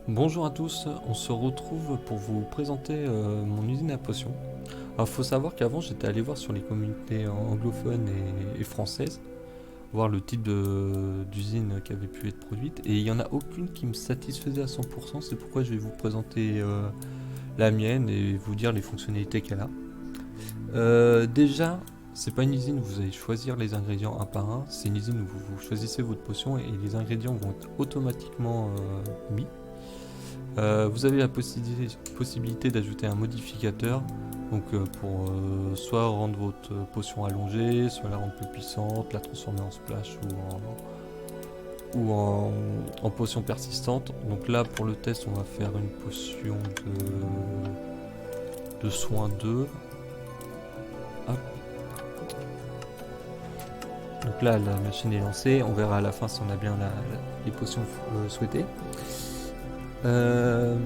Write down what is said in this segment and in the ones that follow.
Bonjour à tous, on se retrouve pour vous présenter mon usine à potions. Alors faut savoir qu'avant j'étais allé voir sur les communautés anglophones et françaises, voir le type d'usine qui avait pu être produite, et il n'y en a aucune qui me satisfaisait à 100%, c'est pourquoi je vais vous présenter la mienne et vous dire les fonctionnalités qu'elle a. Déjà, c'est pas une usine où vous allez choisir les ingrédients un par un, c'est une usine où vous choisissez votre potion et les ingrédients vont être automatiquement mis. Vous avez la possibilité d'ajouter un modificateur, donc pour soit rendre votre potion allongée, soit la rendre plus puissante, la transformer en splash ou en potion persistante. Donc là pour le test on va faire une potion de soin 2. Hop. Donc là la machine est lancée, on verra à la fin si on a bien les potions souhaitées. Euh,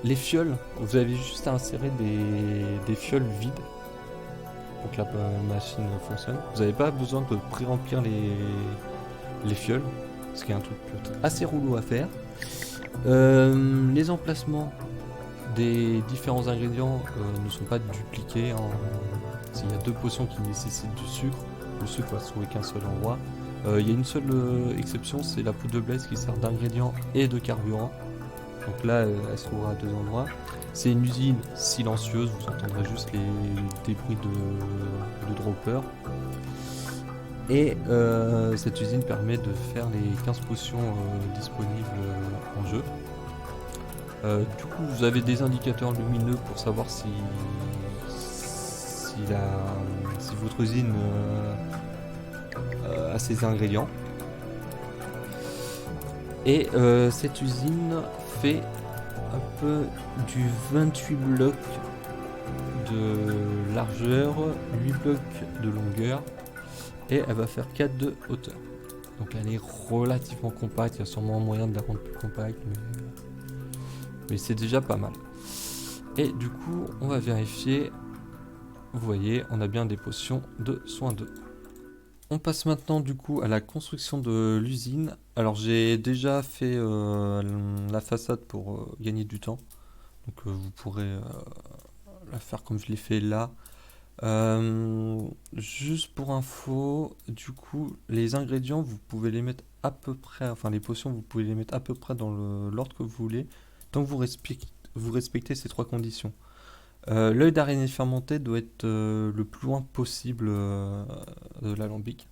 les fioles, vous avez juste à insérer des fioles vides pour que la machine fonctionne. Vous n'avez pas besoin de pré-remplir les fioles, ce qui est un truc assez relou à faire. Les emplacements des différents ingrédients ne sont pas dupliqués. S'il y a deux potions qui nécessitent du sucre, le sucre va se trouver qu'un seul endroit. Il y a une seule exception, c'est la poudre de blesse qui sert d'ingrédient et de carburant. Donc là, elle se trouvera à deux endroits. C'est une usine silencieuse, vous entendrez juste des bruits de dropper. Et cette usine permet de faire les 15 potions disponibles en jeu. Du coup, vous avez des indicateurs lumineux pour savoir si votre usine a ses ingrédients. Et cette usine fait un peu du 28 blocs de largeur, 8 blocs de longueur, et elle va faire 4 de hauteur. Donc elle est relativement compacte, il y a sûrement un moyen de la rendre plus compacte, mais c'est déjà pas mal. Et du coup, on va vérifier. Vous voyez, on a bien des potions de soin 2. On passe maintenant du coup à la construction de l'usine. Alors j'ai déjà fait la façade pour gagner du temps. Donc vous pourrez la faire comme je l'ai fait là. Juste pour info, du coup, les ingrédients, vous pouvez les mettre à peu près, enfin les potions, vous pouvez les mettre à peu près dans l'ordre que vous voulez, tant que vous respectez ces trois conditions. L'œil d'araignée fermenté doit être le plus loin possible de l'alambic.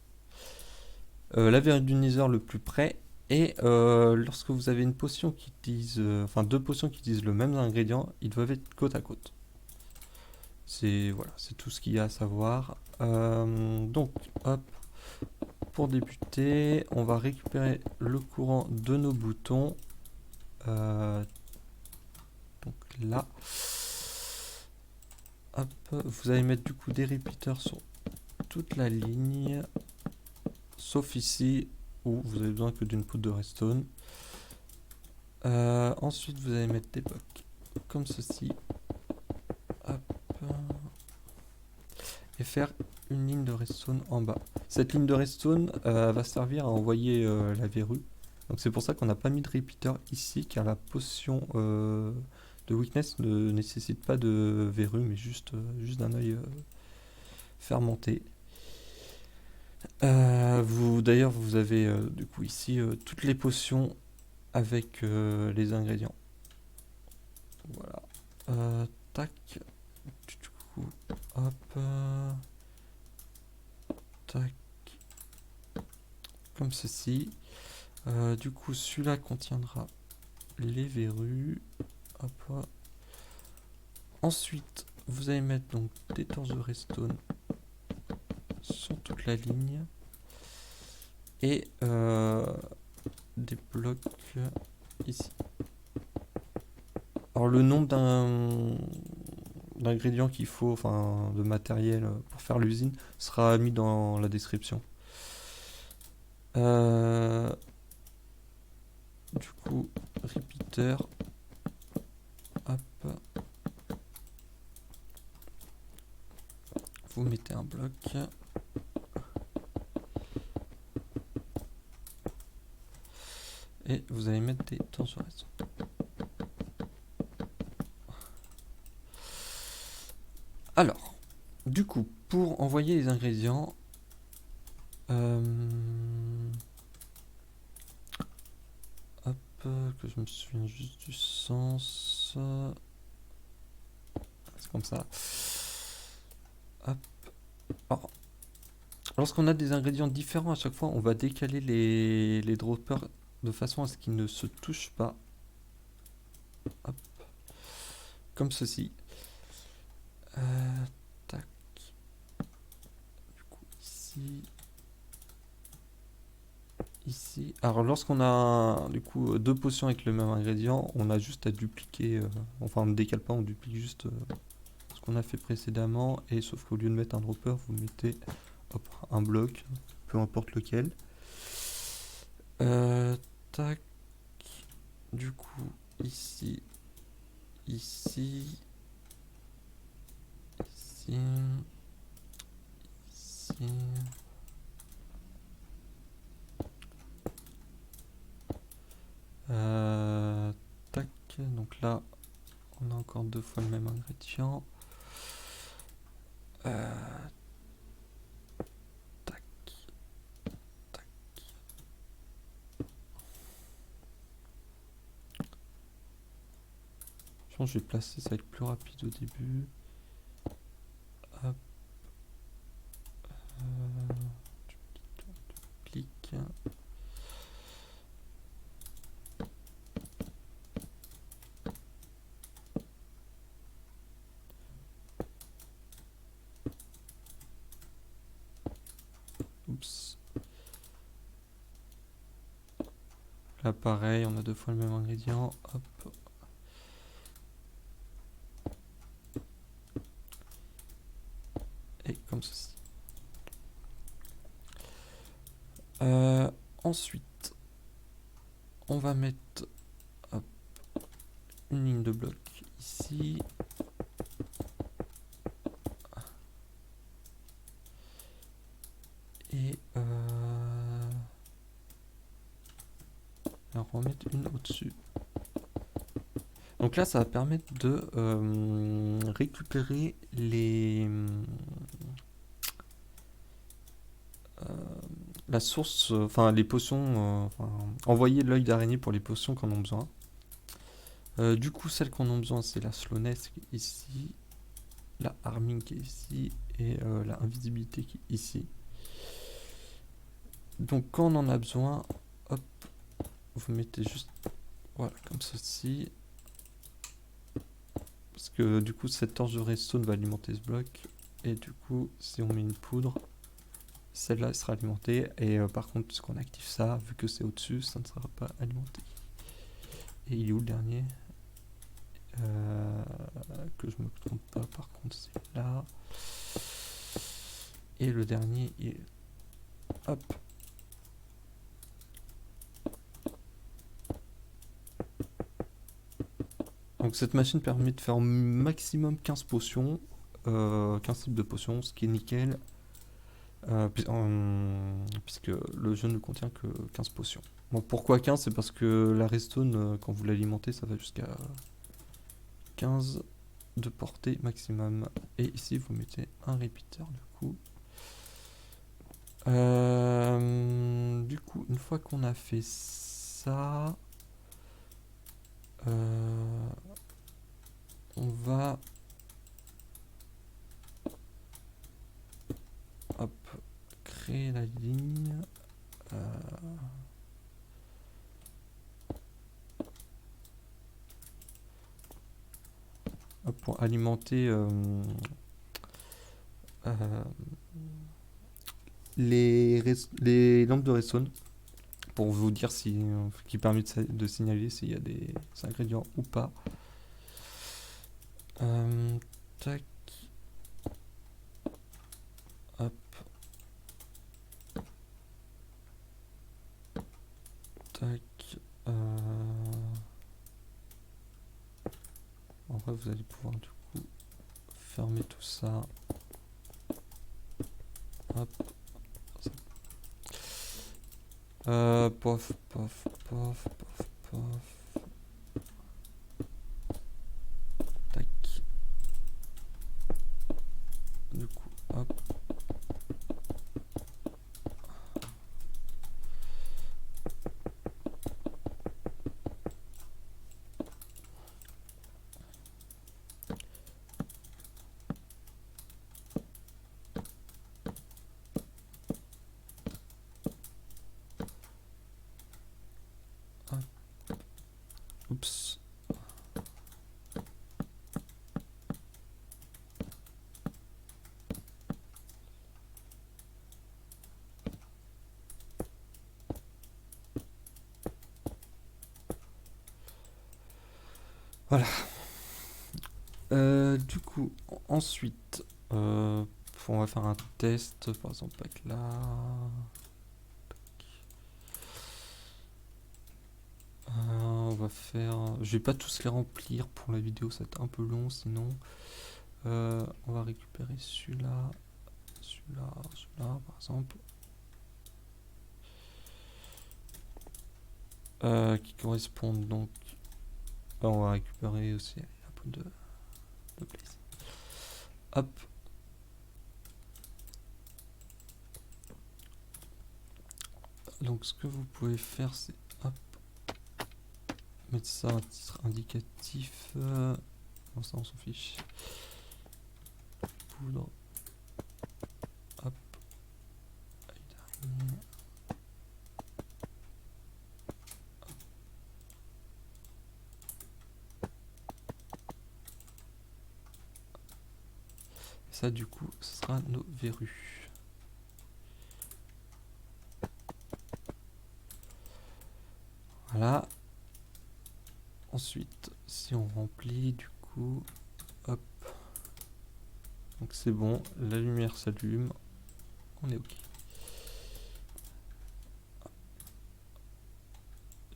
L'averduniseur le plus près. Et lorsque vous avez une potion qui utilise, enfin deux potions qui utilisent le même ingrédient, ils doivent être côte à côte. C'est voilà, c'est tout ce qu'il y a à savoir. Donc, hop, pour débuter, on va récupérer le courant de nos boutons. Euh, donc là, hop, vous allez mettre du coup des repeaters sur toute la ligne, sauf ici où vous avez besoin que d'une poudre de redstone. Ensuite, vous allez mettre des blocs comme ceci. Hop, et faire une ligne de redstone en bas. Cette ligne de redstone va servir à envoyer la verrue. Donc c'est pour ça qu'on n'a pas mis de repeater ici, car la potion de weakness ne nécessite pas de verrue, mais juste d'un œil fermenté. D'ailleurs, vous avez du coup ici toutes les potions avec les ingrédients. Voilà. Tac. Du coup, hop. Tac. Comme ceci. Du coup, celui-là contiendra les verrues. Hop. Ensuite, vous allez mettre donc des torches de redstone sur toute la ligne et des blocs ici. Alors le nombre d'ingrédients qu'il faut, enfin de matériel pour faire l'usine, sera mis dans la description. Du coup, repeater. Hop. Vous mettez un bloc. Et vous allez mettre des tensions restes. Alors, du coup, pour envoyer les ingrédients, hop, que je me souvienne juste du sens. C'est comme ça. Hop. Alors, lorsqu'on a des ingrédients différents à chaque fois, on va décaler les droppers de façon à ce qu'ils ne se touchent pas. Hop. Comme ceci. Tac. Du coup, ici. Ici. Alors, lorsqu'on a du coup 2 potions avec le même ingrédient, on a juste à dupliquer. Enfin, on ne décale pas, on duplique juste ce qu'on a fait précédemment. Et sauf qu'au lieu de mettre un dropper, vous mettez hop, un bloc, peu importe lequel. Tac. Du coup, ici. Ici. Ici. Ici. Tac. Donc là, on a encore 2 fois le même ingrédient. Tac. Tac. Je pense que je vais placer ça va être plus rapide au début. Hop. Clic. Oups. Là pareil, on a 2 fois le même ingrédient. Hop. Et comme ceci. Ensuite, on va mettre hop, une ligne de bloc ici. Et alors on va mettre une au-dessus. Donc là, ça va permettre de récupérer la source, enfin les potions, envoyer l'œil d'araignée pour les potions qu'on a besoin. Du coup, celles qu'on a besoin, c'est la slowness qui est ici, la harming qui est ici, et la invisibilité qui est ici. Donc quand on en a besoin, hop, vous mettez juste, voilà, comme ceci. Parce que du coup, cette torche de redstone va alimenter ce bloc. Et du coup, si on met une poudre, celle-là sera alimentée. Et par contre, puisqu'on active ça, vu que c'est au-dessus, ça ne sera pas alimenté. Et il est où le dernier que je me trompe pas, par contre, c'est là. Et le dernier, il est... Hop. Donc cette machine permet de faire au maximum 15 potions, 15 types de potions, ce qui est nickel, puisque le jeu ne contient que 15 potions. Bon, pourquoi 15? C'est parce que la redstone, quand vous l'alimentez, ça va jusqu'à 15 de portée maximum. Et ici, vous mettez un repeater du coup. Du coup, une fois qu'on a fait ça, on va hop, créer la ligne. Hop, pour alimenter les lampes de redstone, pour vous dire si, qui permet de signaler s'il y a des ingrédients ou pas. Tac. Hop. Tac. En vrai, vous allez pouvoir du coup fermer tout ça. Hop. Pof, pof, pof, pof, pof. Tac. Du coup, hop. Oups. Voilà. Du coup, ensuite, on va faire un test, par exemple avec là. On va faire. Je vais pas tous les remplir pour la vidéo, ça va être un peu long sinon. On va récupérer celui-là, celui-là, celui-là, par exemple. Qui correspondent donc. On va récupérer aussi un peu de place. Hop. Donc ce que vous pouvez faire, c'est hop, mettre ça à titre indicatif. Non, ça on s'en fiche. Poudre. Hop. Ça du coup, ce sera nos verrues. Voilà. Ensuite, si on remplit, du coup, hop. Donc c'est bon, la lumière s'allume. On est ok.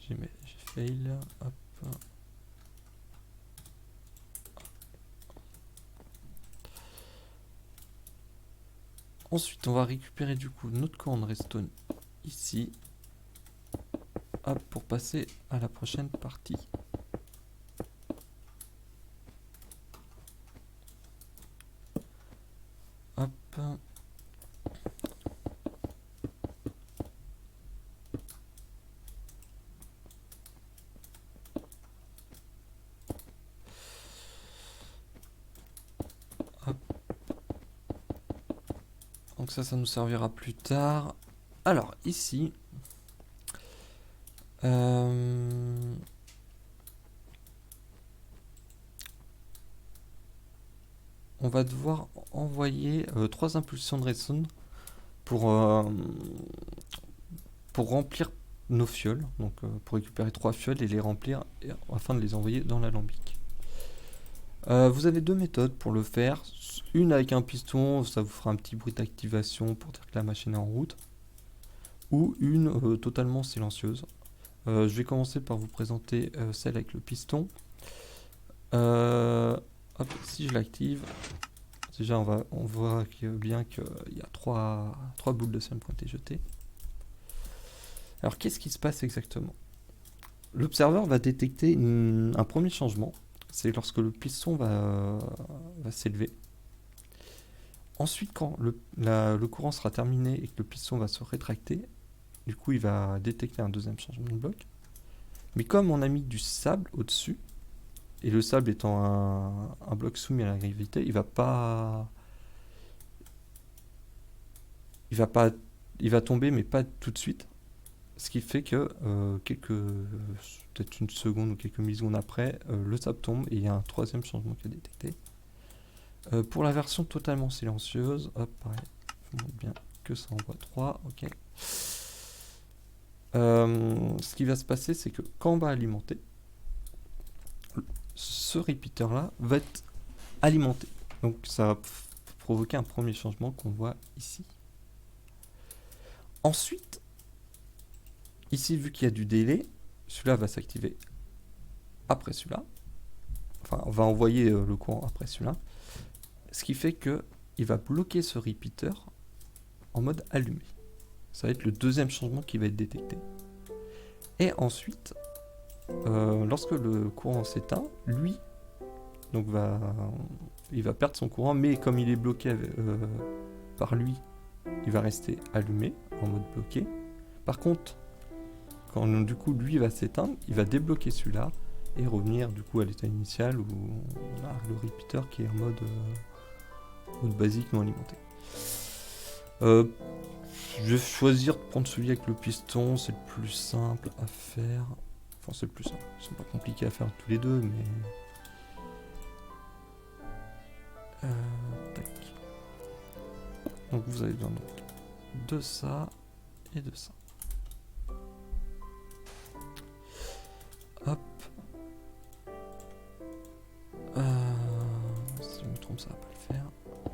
J'ai fail. Hop. Ensuite, on va récupérer du coup notre corne redstone ici. Hop, pour passer à la prochaine partie. Hop. Hop. Donc ça nous servira plus tard. Alors, ici... on va devoir envoyer 3 impulsions de redstone pour remplir nos fioles. Donc pour récupérer 3 fioles et les remplir afin de les envoyer dans l'alambic. Vous avez 2 méthodes pour le faire. Une avec un piston, ça vous fera un petit bruit d'activation pour dire que la machine est en route. Ou une totalement silencieuse. Je vais commencer par vous présenter celle avec le piston. Hop, si je l'active, déjà on voit bien qu'il y a 3 boules de sel qui ont été jetées. Alors qu'est-ce qui se passe exactement? L'observeur va détecter un premier changement, c'est lorsque le piston va s'élever. Ensuite, quand le courant sera terminé et que le piston va se rétracter, du coup il va détecter un deuxième changement de bloc. Mais comme on a mis du sable au-dessus, et le sable étant un bloc soumis à la gravité, il va tomber, mais pas tout de suite. Ce qui fait que peut-être une seconde ou quelques millisecondes après, le sable tombe et il y a un troisième changement qui est détecté. Pour la version totalement silencieuse, hop, pareil, je vous montre bien que ça envoie 3, ok. Ce qui va se passer, c'est que quand on va alimenter, ce repeater là va être alimenté. Donc ça va provoquer un premier changement qu'on voit ici. Ensuite, ici, vu qu'il y a du délai, celui-là va s'activer après celui-là. Enfin, on va envoyer le courant après celui-là. Ce qui fait qu'il va bloquer ce repeater en mode allumé. Ça va être le deuxième changement qui va être détecté. Et ensuite, lorsque le courant s'éteint, lui, donc il va perdre son courant, mais comme il est bloqué par lui, il va rester allumé en mode bloqué. Par contre, quand du coup lui va s'éteindre, il va débloquer celui-là et revenir du coup à l'état initial où on a le repeater qui est en mode basique non alimenté. Je vais choisir de prendre celui avec le piston, c'est le plus simple à faire. Enfin, c'est le plus simple, ils sont pas compliqués à faire tous les deux, mais. Tac. Donc vous avez besoin de ça et de ça. Hop. Si je me trompe, ça va pas le faire.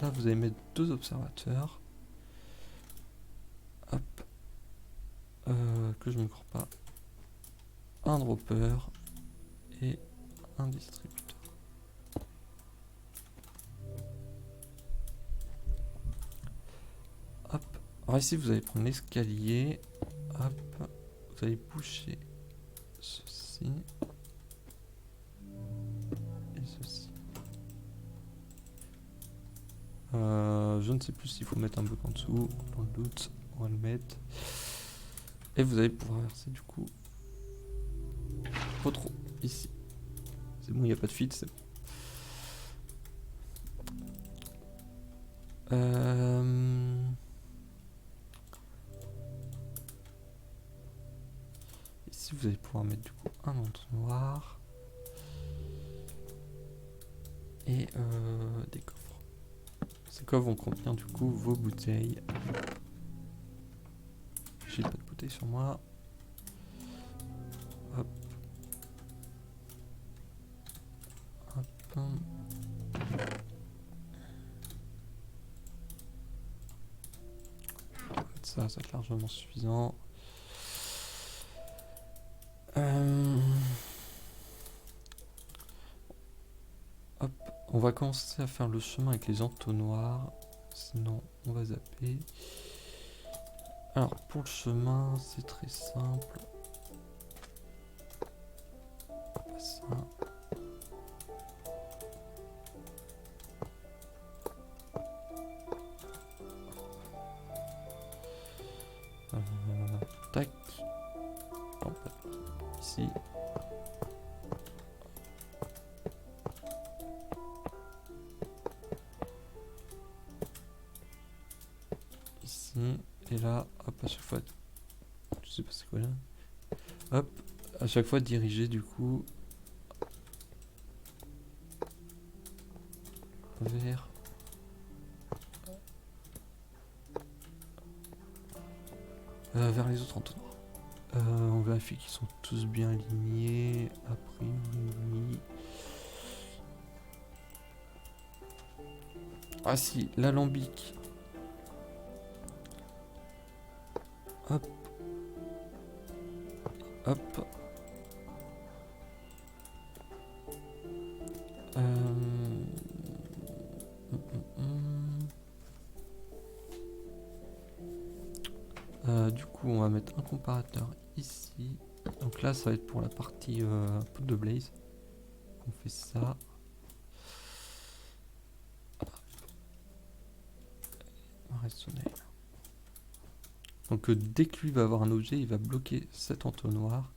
Là, vous allez mettre 2 observateurs. Hop. Que je me crois pas. Un dropper et un distributeur. Hop. Alors ici, vous allez prendre l'escalier. Hop. Vous allez boucher ceci. Et ceci. Je ne sais plus s'il faut mettre un bloc en dessous. Dans le doute, on va le mettre. Et vous allez pouvoir verser du coup. Pas trop. Ici. C'est bon, il n'y a pas de fit, c'est bon. Ici, vous allez pouvoir mettre du coup un entonnoir et des coffres. Ces coffres vont contenir du coup vos bouteilles. J'ai pas de bouteilles sur moi. Hop. Hop. Ça va être largement suffisant. Hop, on va commencer à faire le chemin avec les entonnoirs, sinon on va zapper. Alors pour le chemin, c'est très simple. Pas ça. Tac. Non, pas ici. Ici. Et là, hop, à chaque fois. Je sais pas c'est quoi là. Hop, à chaque fois diriger du coup vers vers les autres entonnoirs. On vérifie qu'ils sont tous bien alignés. Après, oui. Ah si, l'alambic. Hop. Hop. Du coup, on va mettre un comparateur ici. Donc là, ça va être pour la partie poudre de blaze. On fait ça. On reste sonné. Donc dès que lui va avoir un objet, il va bloquer cet entonnoir.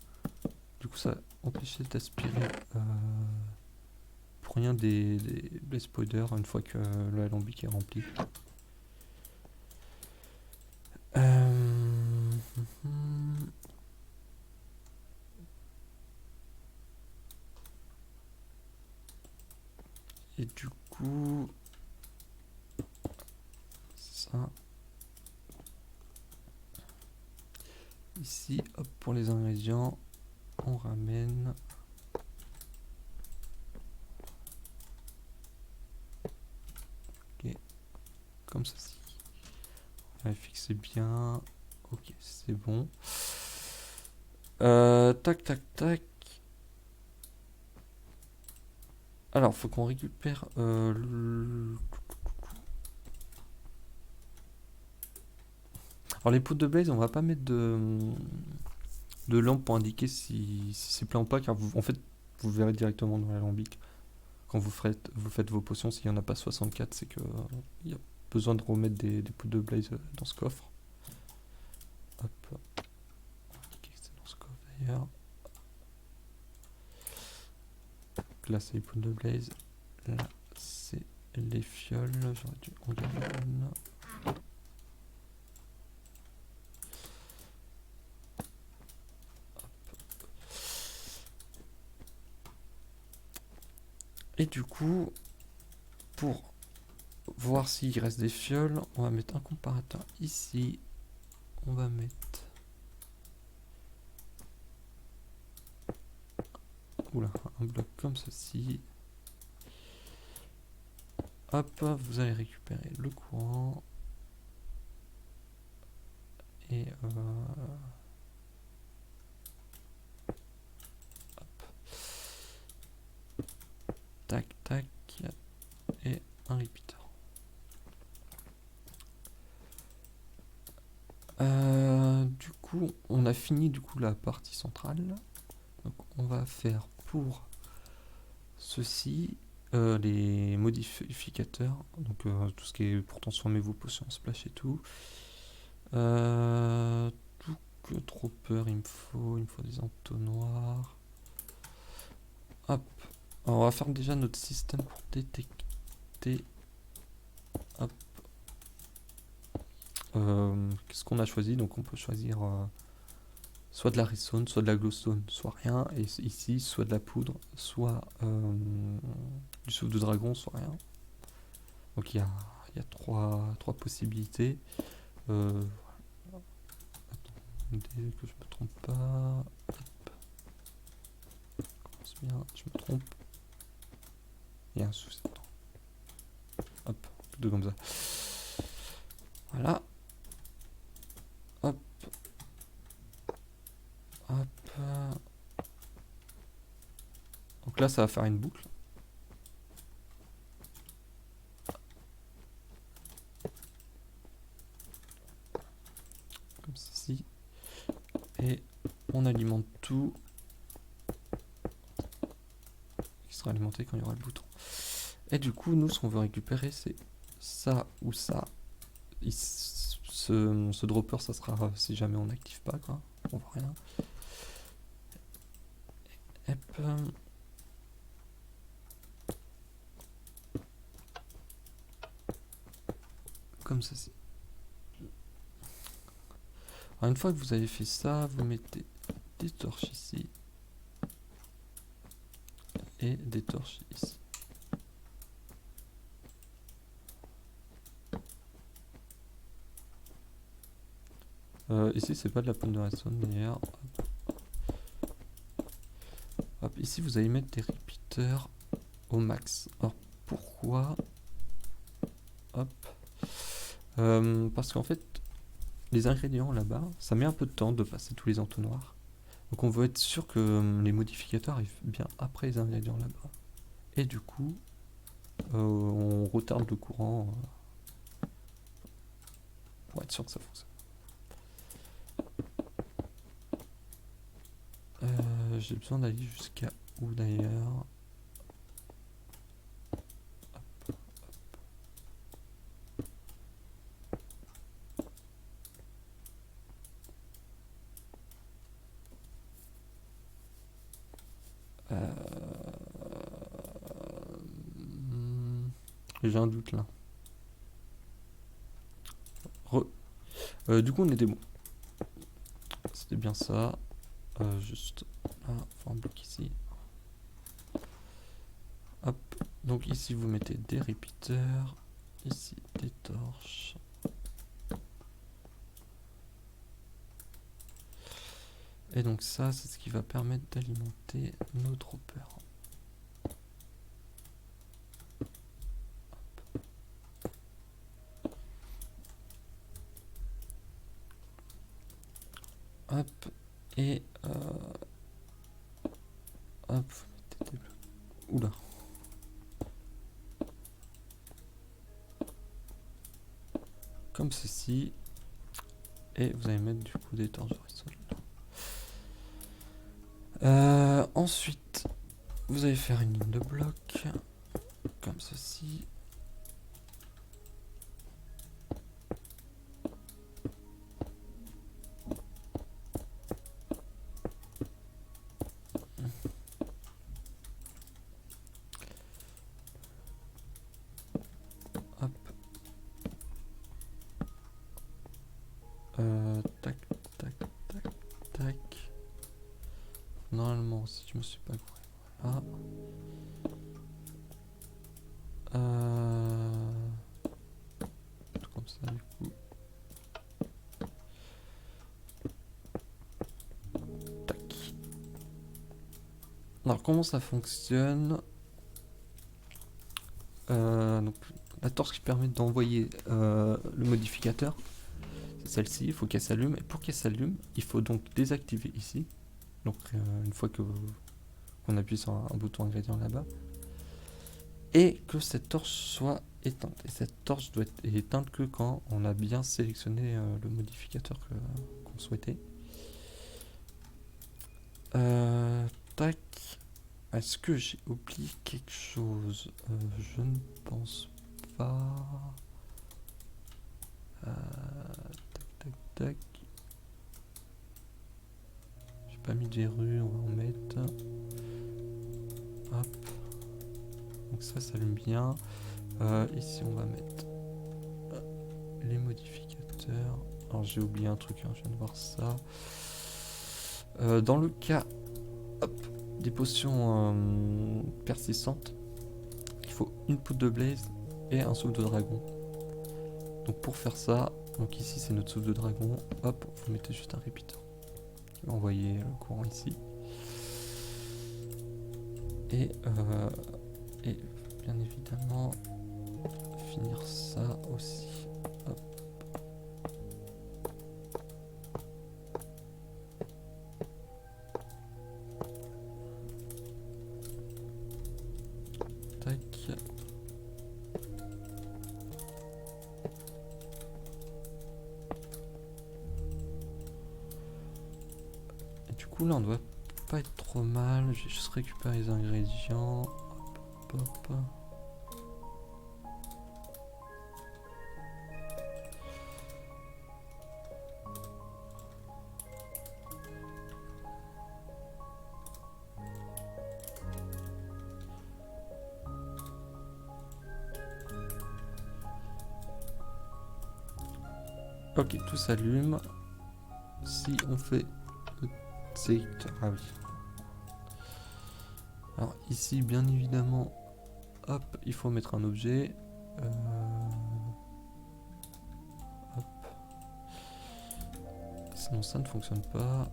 Du coup, ça va empêcher d'aspirer pour rien des blaze powder une fois que l'alambic est rempli. Et du coup, ça. Ici, hop, pour les ingrédients, on ramène. Ok, comme ceci. On va fixer bien. Ok, c'est bon. Tac, tac, tac. Alors, faut qu'on récupère Alors, les poudres de blaze, on va pas mettre de de lampe pour indiquer si c'est plein ou pas, car en fait, vous verrez directement dans l'alambic. Quand vous faites vos potions, s'il n'y en a pas 64, c'est que il y a besoin de remettre des poudres de blaze dans ce coffre. Hop. On va indiquer que c'est dans ce coffre d'ailleurs. Là, c'est les poudres de blaze. Là, c'est les fioles. J'aurais dû en garder une. Et du coup, pour voir s'il reste des fioles, on va mettre un comparateur ici. On va mettre... Oula, un bloc comme ceci. Hop, vous allez récupérer le courant. Et... hop. Tac, tac. Et un repeater. Du coup, on a fini du coup la partie centrale. Donc on va faire pour ceci les modificateurs, donc tout ce qui est pour transformer vos potions en splash et tout. Tout que dropper il me faut des entonnoirs. Hop. Alors, on va faire déjà notre système pour détecter. Hop. Qu'est-ce qu'on a choisi? Donc on peut choisir soit de la redstone, soit de la glowstone, soit rien. Et ici, soit de la poudre, soit du souffle de dragon, soit rien. Donc il y a trois possibilités. Attendez que je me trompe pas. Hop. Commence bien, je me trompe. Il y a un souci. Hop, deux comme ça. Voilà. Hop. Hop. Donc là, ça va faire une boucle. Comme ceci. Et on alimente tout. Qui sera alimenté quand il y aura le bouton. Et du coup, nous, ce qu'on veut récupérer, c'est ça ou ça. Ce dropper, ça sera si jamais on n'active pas, quoi. On voit rien. Hop. Comme ceci. Alors, une fois que vous avez fait ça, vous mettez des torches ici. Et des torches ici. Ici, c'est pas de la poudre de redstone d'ailleurs. Hop, ici, vous allez mettre des repeaters au max. Alors, pourquoi? Hop. Parce qu'en fait, les ingrédients là-bas, ça met un peu de temps de passer tous les entonnoirs. Donc, on veut être sûr que les modificateurs arrivent bien après les ingrédients là-bas. Et du coup, on retarde le courant pour être sûr que ça fonctionne. J'ai besoin d'aller jusqu'à où d'ailleurs? J'ai un doute là. Du coup, on était bon. C'était bien ça. Juste là, faut un bloc ici. Hop. Donc ici, vous mettez des repeaters. Ici, des torches. Et donc ça, c'est ce qui va permettre d'alimenter nos droppers. Hop. Et hop, vous mettez des blocs. Oula. Comme ceci. Et vous allez mettre du coup des torches de redstone. Ensuite, vous allez faire une ligne de bloc, comme ceci. Hop. Tac, tac, tac, tac. Normalement, si je me suis pas gouré, voilà. Tout comme ça, du coup. Tac. Alors, comment ça fonctionne? Donc, la torche qui permet d'envoyer le modificateur, c'est celle-ci, il faut qu'elle s'allume. Et pour qu'elle s'allume, il faut donc désactiver ici. Donc, une fois que qu'on appuie sur un bouton ingrédient là-bas. Et que cette torche soit éteinte. Et cette torche doit être éteinte que quand on a bien sélectionné le modificateur qu'on souhaitait. Tac. Est-ce que j'ai oublié quelque chose? Je ne pense pas. Tac, tac, tac. J'ai pas mis de verrue, on va en mettre. Hop. Donc ça s'allume bien. Ici on va mettre les modificateurs. Alors j'ai oublié un truc, hein, je viens de voir ça. Dans le cas des potions persistantes, il faut une poudre de blaze et un souffle de dragon. Donc pour faire ça, donc ici c'est notre souffle de dragon. Hop, vous mettez juste un repeater qui va envoyer le courant ici. Et bien évidemment finir ça aussi. Hop. Tac. Et du coup là on doit pas être trop mal. Je vais juste récupérer les ingrédients. Hop, hop, hop. Ok, tout s'allume. Si on fait le sélecteur, ah oui. Alors ici, bien évidemment, hop, il faut mettre un objet. Hop. Sinon ça ne fonctionne pas.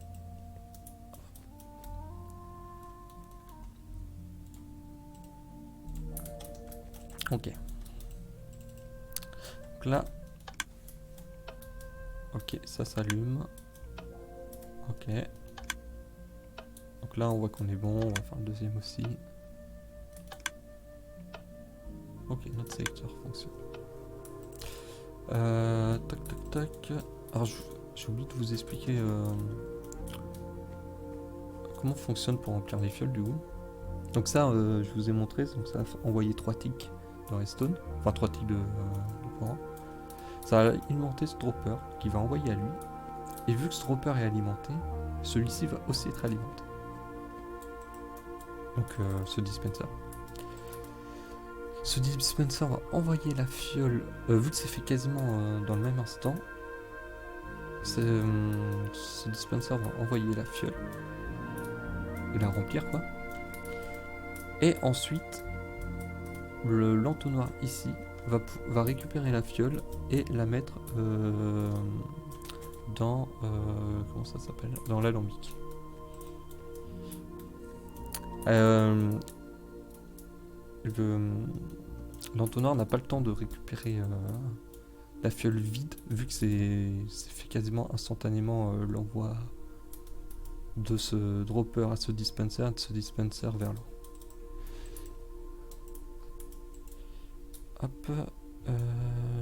Ok. Donc là, ok, ça s'allume. Ok. Donc là, on voit qu'on est bon. On va faire le deuxième aussi. Ok, notre sélecteur fonctionne. Tac, tac, tac. Alors, j'ai oublié de vous expliquer comment fonctionne pour remplir les fioles du coup. Donc ça, je vous ai montré. Donc ça a envoyé 3 ticks de redstone. Enfin, 3 ticks de courant. Ça a alimenté ce dropper qui va envoyer à lui. Et vu que ce dropper est alimenté, celui-ci va aussi être alimenté. Donc ce dispenser. Ce dispenser va envoyer la fiole, vu que c'est fait quasiment dans le même instant, ce dispenser va envoyer la fiole et la remplir quoi. Et ensuite, l'entonnoir ici va récupérer la fiole et la mettre dans comment ça s'appelle, dans l'alambic. L'entonnoir n'a pas le temps de récupérer la fiole vide, vu que c'est fait quasiment instantanément l'envoi de ce dropper à ce dispenser, de ce dispenser vers l'eau. Hop,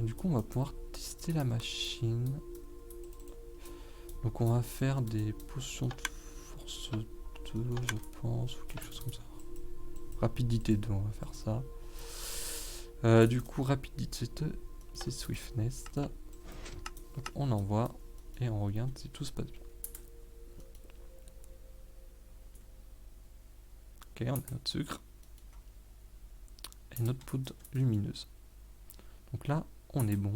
du coup on va pouvoir tester la machine. Donc on va faire des potions de force je pense, ou quelque chose comme ça. Rapidité 2, on va faire ça. Du coup, rapidité 2, c'est swiftness. Donc, on envoie et on regarde si tout se passe bien. Ok, on a notre sucre et notre poudre lumineuse. Donc là, on est bon.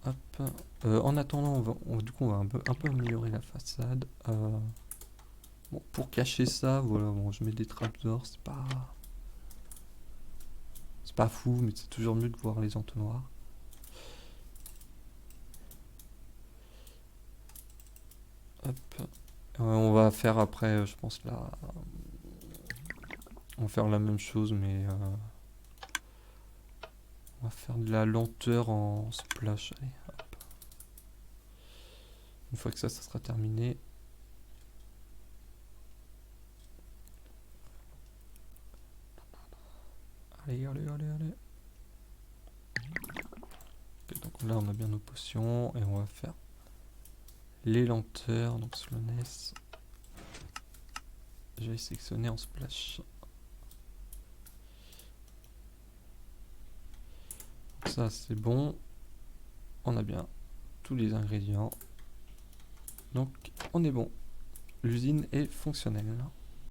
Hop. En attendant, du coup, on va un peu améliorer la façade. Bon, pour cacher ça, voilà, bon, je mets des trapdoors, c'est pas fou, mais c'est toujours mieux de voir les entonnoirs. Hop. On va faire après, je pense là, on va faire la même chose, mais on va faire de la lenteur en splash. Allez, hop. Une fois que ça sera terminé. Allez. Okay, donc là, on a bien nos potions et on va faire les lenteurs. Donc slowness. Je vais sélectionner en splash. Donc ça, c'est bon. On a bien tous les ingrédients. Donc, on est bon. L'usine est fonctionnelle.